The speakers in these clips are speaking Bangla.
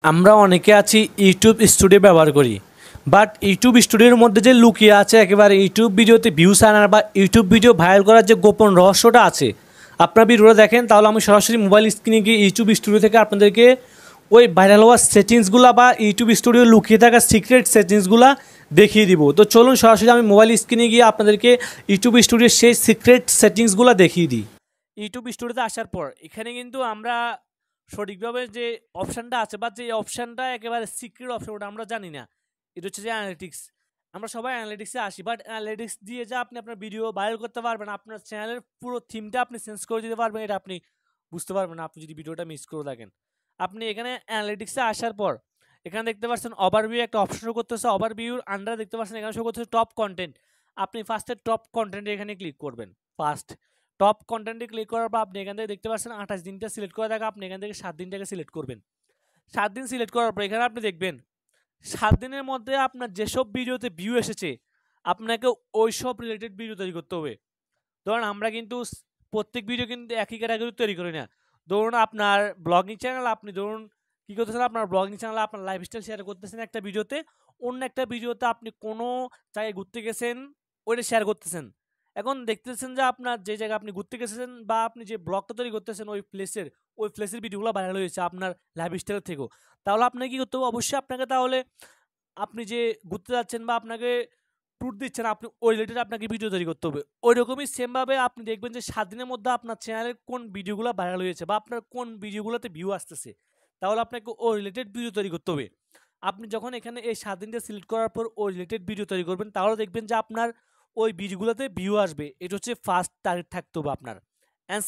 আমরা অনেকে আছি ইউটিউব স্টুডিও ব্যবহার করি। বাট ইউটিউব স্টুডিওর মধ্যে যে লুকিয়ে আছে একেবারে ইউটিউব ভিডিওতে ভিউস আনার বা ইউটিউব ভিডিও ভাইরাল করার যে গোপন রহস্যটা আছে, আপনার ভিডিওটা দেখেন তাহলে আমি সরাসরি মোবাইল স্ক্রিনে গিয়ে ইউটিউব স্টুডিও থেকে আপনাদেরকে ওই ভাইরাল হওয়ার সেটিংসগুলো বা ইউটিউব স্টুডিও লুকিয়ে থাকা সিক্রেট সেটিংসগুলো দেখিয়ে দিব। তো চলুন সরাসরি আমি মোবাইল স্ক্রিনে গিয়ে আপনাদেরকে ইউটিউব স্টুডিওর সেই সিক্রেট সেটিংসগুলো দেখিয়ে দিই। ইউটিউব স্টুডিওতে আসার পর এখানে কিন্তু আমরা সঠিকভাবে যে অপশানটা আছে বা যে অপশানটা একেবারে সিক্রেট অপশন ওটা আমরা জানি না। এটা হচ্ছে যে অ্যানালিটিক্স। আমরা সবাই অ্যানালিটিক্সে আসি, বাট অ্যানালিটিক্স দিয়ে যে আপনি আপনার ভিডিও ভাইরাল করতে পারবেন, আপনার চ্যানেলের পুরো থিমটা আপনি চেঞ্জ করে দিতে পারবেন, এটা আপনি বুঝতে পারবেন না আপনি যদি ভিডিওটা মিস করে থাকেন। আপনি এখানে অ্যানালিটিক্সে আসার পর এখানে দেখতে পাচ্ছেন ওভারভিউ একটা অপশন শো করতেছে, ওভারভিউর আন্ডারে দেখতে পাচ্ছেন এখানে শো করতেছে টপ কন্টেন্ট। আপনি ফার্স্টে টপ কন্টেন্টে এখানে ক্লিক করবেন। ফার্স্ট টপ কন্টেন্টে ক্লিক করার পর আপনি এখান থেকে দেখতে পাচ্ছেন 28 দিনটা সিলেক্ট করা থাকে, আপনি এখান থেকে 7 দিনটাকে সিলেক্ট করবেন। 7 দিন সিলেক্ট করার পর এখানে আপনি দেখবেন 7 দিনের মধ্যে আপনার যেসব ভিডিওতে ভিউ এসেছে আপনাকে ওই সব রিলেটেড ভিডিও তৈরি করতে হবে। ধরুন আমরা কিন্তু প্রত্যেক ভিডিও কিন্তু একই ক্যাটাগরি তৈরি করি না। ধরুন আপনার ব্লগিং চ্যানেল, আপনি ধরুন কী করতেছেন, আপনার ব্লগিং চ্যানেলে আপনার লাইফস্টাইল শেয়ার করতেছেন একটা ভিডিওতে, অন্য একটা ভিডিওতে আপনি কোনো জায়গায় ঘুরতে গেছেন ওইটা শেয়ার করতেছেন। এখন দেখতেছেন যে আপনার যে জায়গায় আপনি ঘুরতে গেছেন বা আপনি যে ব্লগটা তৈরি করতেছেন ওই প্লেসের ভিডিওগুলো ভাইরাল হয়েছে আপনার লাইফস্টাইলের থেকেও। তাহলে আপনাকে কী করতে হবে, অবশ্যই আপনাকে তাহলে আপনি যে ঘুরতে যাচ্ছেন বা আপনাকে ট্যুর দিচ্ছেন আপনি ওই রিলেটেড আপনাকে ভিডিও তৈরি করতে হবে। ওইরকমই সেমভাবে আপনি দেখবেন যে 7 দিনের মধ্যে আপনার চ্যানেলের কোন ভিডিওগুলো ভাইরাল হয়েছে বা আপনার কোন ভিডিওগুলোতে ভিউ আসতেছে, তাহলে আপনাকে ওই রিলেটেড ভিডিও তৈরি করতে হবে। আপনি যখন এখানে এই 7 দিনটা সিলেক্ট করার পর ওই রিলেটেড ভিডিও তৈরি করবেন তাহলে দেখবেন যে আপনার ওই ভিডিওগুলোতে ভিউ আসবে। এটা হচ্ছে ফার্স্ট টার্গেট থাকতে হবে আপনার। অ্যান্ড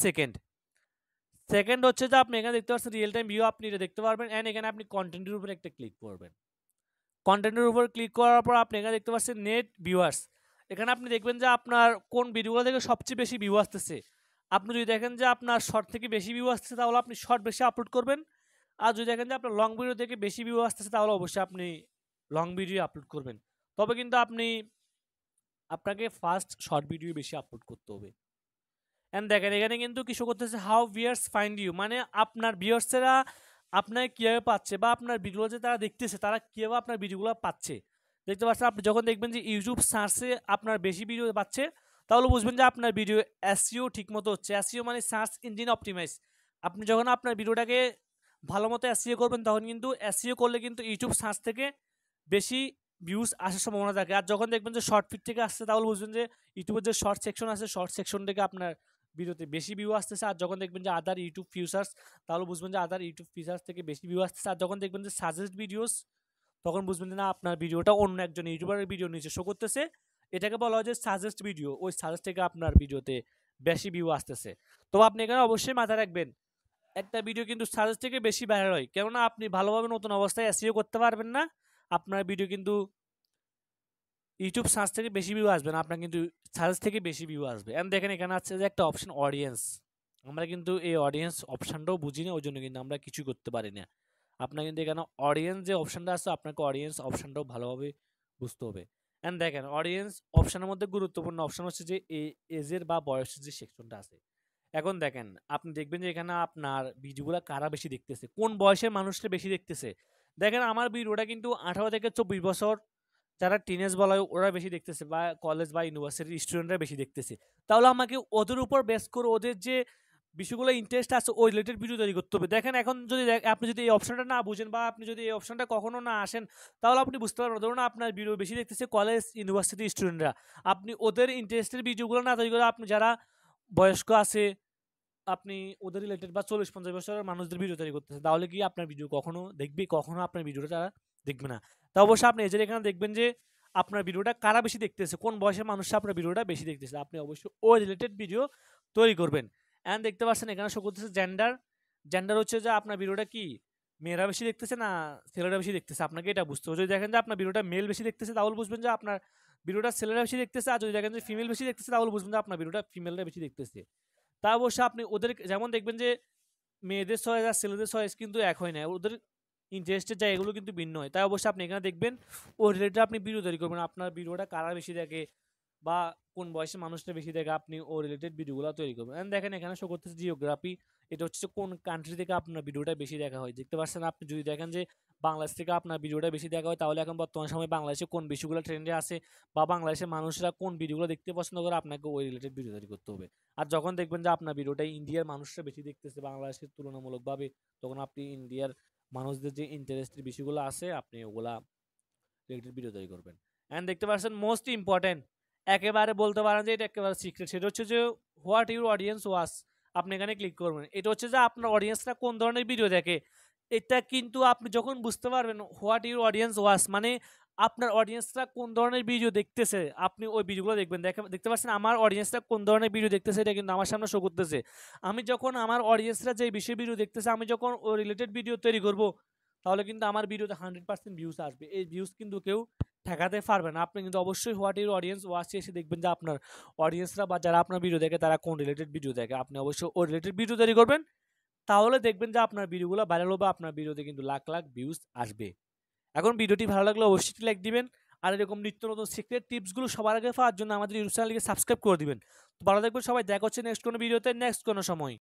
সেকেন্ড হচ্ছে যে আপনি এখানে দেখতে পাচ্ছেন রিয়েল টাইম ভিউ, আপনি এটা দেখতে পারবেন। অ্যান্ড এখানে আপনি কন্টেন্টের উপরে একটা ক্লিক করবেন। কন্টেন্টের উপর ক্লিক করার পর আপনি এখানে দেখতে পাচ্ছেন নেট ভিউয়ার্স। এখানে আপনি দেখবেন যে আপনার কোন ভিডিওগুলো থেকে সবচেয়ে বেশি ভিউ আসতেছে। আপনি যদি দেখেন যে আপনার শর্ট থেকে বেশি ভিউ আসতেছে তাহলে আপনি শর্ট বেশি আপলোড করবেন। আর যদি দেখেন যে আপনার লং ভিডিও থেকে বেশি ভিউ আসতেছে তাহলে অবশ্যই আপনি লং ভিডিও আপলোড করবেন। তবে কিন্তু আপনাকে ফার্স্ট শর্ট ভিডিও বেশি আপলোড করতে হবে। অ্যান্ড দেখেন এখানে কিন্তু কিছু করতেছে হাউ ভিউয়ার্স ফাইন্ড ইউ, মানে আপনার ভিউয়ার্সেরা আপনার কীভাবে পাচ্ছে বা আপনার ভিডিও যে তারা দেখতেছে তারা কীভাবে আপনার ভিডিওগুলো পাচ্ছে। দেখতে পাচ্ছেন আপনি যখন দেখবেন যে ইউটিউব সার্চে আপনার বেশি ভিডিও পাচ্ছে তাহলে বুঝবেন যে আপনার ভিডিও এসইও ঠিকমতো হচ্ছে। এসইও মানে সার্চ ইঞ্জিন অপটিমাইজ। আপনি যখন আপনার ভিডিওটাকে ভালো মতো এসইও করবেন তখন কিন্তু এসইও করলে কিন্তু ইউটিউব সার্চ থেকে বেশি ভিউজ আসার সম্ভাবনা থাকে। আর যখন দেখবেন যে শর্ট ফিট থেকে আসছে তাহলে বুঝবেন যে ইউটিউবের যে শর্ট সেকশন আছে শর্ট সেকশন থেকে আপনার ভিডিওতে বেশি ভিউ আসতেছে। আর যখন দেখবেন যে আদার ইউটিউব ফিচার্স তাহলে বুঝবেন যে আদার ইউটিউব ফিচার্স থেকে বেশি ভিউ আসতেছে। আর যখন দেখবেন যে সাজেস্ট ভিডিওস তখন বুঝবেন যে না আপনার ভিডিওটা অন্য একজন ইউটিউবারের ভিডিও নিচে শো করতেছে, এটাকে বলা হয় যে সাজেস্ট ভিডিও। ওই সাজেস্ট থেকে আপনার ভিডিওতে বেশি ভিউ আসতেছে। তো আপনি এখানে অবশ্যই মাথায় রাখবেন একটা ভিডিও কিন্তু সাজেস্ট থেকে বেশি ভাইরাল হয়, কেননা আপনি ভালোভাবে নতুন অবস্থায় এসইও করতে পারবেন না, আপনার ভিডিও কিন্তু ইউটিউব সার্চ থেকে বেশি ভিউ আসবে না, আপনার কিন্তু সার্চ থেকে বেশি ভিউ আসবে। এন্ড দেখেন এখানে আছে যে একটা অপশন অডিয়েন্স। আমরা কিন্তু এই অডিয়েন্স অপশনটাও বুঝি না, ওই জন্য কিন্তু আমরা কিছুই করতে পারি না। আপনার কিন্তু এখানে অডিয়েন্স যে অপশনটা আছে আপনাকে অডিয়েন্স অপশনটাও ভালোভাবে বুঝতে হবে। এন্ড দেখেন অডিয়েন্স অপশনের মধ্যে গুরুত্বপূর্ণ অপশন হচ্ছে যে এজের বা বয়সের যে সেকশনটা আছে। এখন দেখেন আপনি দেখবেন যে এখানে আপনার ভিডিওগুলো কারা বেশি দেখতেছে, কোন বয়সের মানুষটা বেশি দেখতেছে। দেখেন আমার ভিডিওটা কিন্তু 18 থেকে 24 বছর যারা টিনেজ বলা হয় ওরা বেশি দেখতেছে বা কলেজ বা ইউনিভার্সিটির স্টুডেন্টরা বেশি দেখতেছে। তাহলে আমাকে ওদের উপর বেস করে ওদের যে বিষয়গুলো ইন্টারেস্ট আছে ওই রিলেটেড ভিডিও তৈরি করতে হবে। দেখেন এখন যদি আপনি যদি এই অপশনটা না বুঝেন বা আপনি যদি এই অপশনটা কখনো না আসেন তাহলে আপনি বুঝতে পারবেন না। ধরুন আপনার ভিডিও বেশি দেখতেছে কলেজ ইউনিভার্সিটির স্টুডেন্টরা, আপনি ওদের ইন্টারেস্টের ভিডিওগুলো না তৈরি করে আপনি যারা বয়স্ক আছে আপনি ওদের রিলেটেড বা 40-50 বছরের মানুষদের ভিডিও তৈরি করতেছেন, তাহলে কি আপনার ভিডিও কখনো দেখবে, কখনো আপনার ভিডিওটা তারা দেখবে না। তা অবশ্যই আপনি এজের এখানে দেখবেন যে আপনার ভিডিওটা কারা বেশি দেখতেছে, কোন বয়সের মানুষরা আপনার ভিডিওটা বেশি দেখতেছে, আপনি অবশ্যই ওই রিলেটেড ভিডিও তৈরি করবেন। অ্যান্ড দেখতে পাচ্ছেন এখানে শো করতেছে জেন্ডার হচ্ছে যে আপনার ভিডিওটা কি মেয়েরা বেশি দেখতেছে না ছেলেরা বেশি দেখতেছে, আপনাকে এটা বুঝতে হবে। যদি দেখেন যে আপনার ভিডিওটা মেল বেশি দেখতেছে তাহলে বুঝবেন যে আপনার ভিডিওটা ছেলেরা বেশি দেখতেছে, আর যদি দেখেন যে ফিমেল বেশি দেখতেছে তাহলে বুঝবেন যে আপনার ভিডিওটা ফিমেলরা বেশি দেখতেছে। তা অবশ্য আপনি ওদের যেমন দেখবেন যে মেয়েদের চয়েস আর ছেলেদের চয়েস কিন্তু এক হয় না, ওদের ইন্টারেস্টের জায়গাগুলো কিন্তু ভিন্ন হয়। তাই অবশ্যই আপনি এখানে দেখবেন ও রিলেটেড আপনি ভিডিও তৈরি করবেন, আপনার ভিডিওটা কারা বেশি দেখে বা কোন বয়সে মানুষটা বেশি দেখে আপনি ও রিলেটেড ভিডিওগুলো তৈরি করবেন। এন্ড দেখেন এখানে শো করতেছে জিওগ্রাফি, এটা হচ্ছে কোন কান্ট্রি থেকে আপনার ভিডিওটা বেশি দেখা হয়। দেখতে পাচ্ছেন আপনি যদি দেখেন যে বাংলাদেশ থেকে আপনার ভিডিওটা বেশি দেখা হয়, তাহলে এখন বর্তমান সময়ে বাংলাদেশে কোন বিষয়গুলো ট্রেন্ডে আছে বা বাংলাদেশের মানুষরা কোন ভিডিওগুলো দেখতে পছন্দ করে, আপনাকে ওই রিলেটেড ভিডিও তৈরি করতে হবে। আর যখন দেখবেন যে আপনার ভিডিওটা ইন্ডিয়ার মানুষরা বেশি দেখতেছে বাংলাদেশের তুলনামূলকভাবে, তখন আপনি ইন্ডিয়ার মানুষদের যে ইন্টারেস্টের বিষয়গুলো আছে আপনি ওগুলা রিলেটেড ভিডিও তৈরি করবেন। অ্যান্ড দেখতে পাচ্ছেন মোস্ট ইম্পর্টেন্ট, একেবারে বলতে পারেন যে এটা একেবারে সিক্রেট, সেটা হচ্ছে যে হোয়াট ইউর অডিয়েন্স ওয়াচ। আপনি এখানে ক্লিক করবেন, এটা হচ্ছে যে আপনার অডিয়েন্সরা কোন ধরনের ভিডিও দেখে। এটা কিন্তু আপনি যখন বুঝতে পারবেন হোয়াট ইউর অডিয়েন্স ওয়াচ মানে আপনার অডিয়েন্সরা কোন ধরনের ভিডিও দেখতেছে, আপনি ওই ভিডিওগুলো দেখবেন। দেখতে পাচ্ছেন আমার অডিয়েন্সরা কোন ধরনের ভিডিও দেখতেছে, এটা কিন্তু আমার সামনে শো করতেছে। আমি যখন আমার অডিয়েন্সরা যে বিষয়ে ভিডিও দেখতেছে, আমি যখন ওই রিলেটেড ভিডিও তৈরি করব, তাহলে কিন্তু আমার ভিডিওতে 100% ভিউজ আসবে। এই ভিউজ কিন্তু কেউ ঠেকাতে পারবে না। আপনি কিন্তু অবশ্যই হোয়াট ইউর অডিয়েন্স ওয়াচে এসে দেখবেন যে আপনার অডিয়েন্সরা বা যারা আপনার ভিডিও দেখে তারা কোন রিলেটেড ভিডিও দেখে। আপনি অবশ্যই ওই রিলেটেড ভিডিও তৈরি করবেন, তাহলে দেখবেন যে আপনার ভিডিওগুলো ভাইরাল হবে, আপনার ভিডিওতে কিন্তু লাখ লাখ ভিউজ আসবে। এখন ভিডিওটি ভালো লাগলে অবশ্যই লাইক দিবেন, আর এরকম নিত্য নতুন সিক্রেট টিপসগুলো সবার আগে পাওয়ার জন্য আমাদের ইউটিউব চ্যানেলকে সাবস্ক্রাইব করে দিবেন। তো ভালো থাকবেন সবাই, দেখা হচ্ছে নেক্সট কোনো ভিডিওতে নেক্সট কোনো সময়।